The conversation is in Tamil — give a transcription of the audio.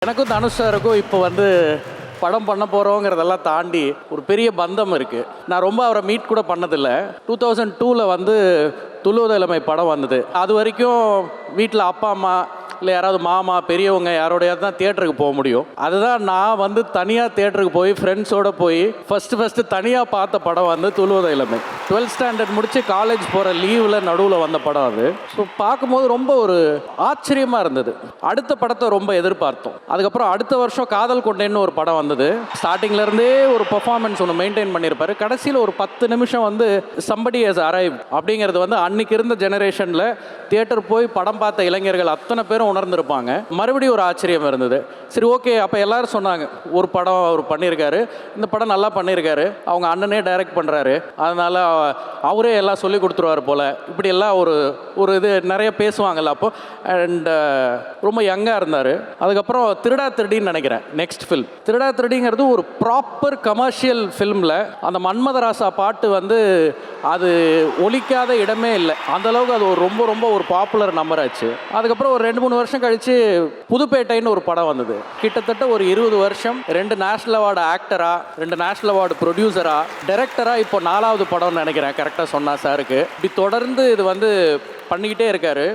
எனக்கும் தனுஷ் சாருக்கும் இப்போ படம் பண்ண போகிறோங்கிறதெல்லாம் தாண்டி ஒரு பெரிய பந்தம் இருக்குது. நான் ரொம்ப அவரை மீட் கூட பண்ணதில்லை. 2002 துள்ளுவத இளமை படம் வந்தது. அது வரைக்கும் வீட்டில் அப்பா அம்மா இல்லை யாராவது மாமா பெரியவங்க யாரோடையாவது தான் தியேட்டருக்கு போக முடியும். அதுதான் நான் தனியாக தியேட்டருக்கு போய் ஃப்ரெண்ட்ஸோடு போய் ஃபஸ்ட்டு தனியாக பார்த்த படம் துள்ளுவத இளமை. 12th ஸ்டாண்டர்ட் முடித்து காலேஜ் போகிற லீவில் நடுவில் வந்த படம் அது. ஸோ பார்க்கும்போது ரொம்ப ஒரு ஆச்சரியமாக இருந்தது. அடுத்த படத்தை ரொம்ப எதிர்பார்த்தோம். அதுக்கப்புறம் அடுத்த வருஷம் காதல் கொண்டேன்னு ஒரு படம் வந்தது. ஸ்டார்டிங்லேருந்தே ஒரு பெர்ஃபார்மன்ஸ் ஒன்று மெயின்டைன் பண்ணியிருப்பாரு. கடைசியில் ஒரு 10 நிமிஷம் somebody has arrived அப்படிங்கிறது அன்னைக்கு இருந்த ஜெனரேஷனில் தியேட்டர் போய் படம் பார்த்த இளைஞர்கள் அத்தனை பேரும் உணர்ந்திருப்பாங்க. மறுபடியும் ஒரு ஆச்சரியம் இருந்தது. சரி, ஓகே. அப்போ எல்லாரும் சொன்னாங்க, ஒரு படம் அவர் பண்ணியிருக்காரு, இந்த படம் நல்லா பண்ணியிருக்காரு, அவங்க அண்ணனே டைரக்ட் பண்ணுறாரு, அதனால் அவரே எல்லாம் சொல்லி கொடுத்துருவார் போல், இப்படி எல்லாம் ஒரு இது நிறைய பேசுவாங்கல்ல அப்போ. அண்ட் ரொம்ப யங்காக இருந்தார். அதுக்கப்புறம் திருடா திருடின்னு நினைக்கிறேன் நெக்ஸ்ட் ஃபில்ம். திருடா திருடிங்கிறது ஒரு ப்ராப்பர் கமர்ஷியல் ஃபில்மில் அந்த மன்மதராசா பாட்டு அது ஒலிக்காத இடமே இல்லை. அந்தளவுக்கு அது ரொம்ப ரொம்ப ஒரு பாப்புலர் நம்பர் ஆச்சு. அதுக்கப்புறம் ஒரு 2-3 வருஷம் கழித்து புதுப்பேட்டைன்னு ஒரு படம் வந்தது. கிட்டத்தட்ட ஒரு 20 வருஷம் 2 நேஷ்னல் அவார்டு ஆக்டரா, 2 நேஷ்னல் அவார்டு ப்ரொடியூசரா, டைரக்டரா, இப்போ 4வது படம்னு நினைக்கிறேன் கரெக்டாக சொன்னா சாருக்கு. இப்படி தொடர்ந்து இது பண்ணிக்கிட்டே இருக்காரு.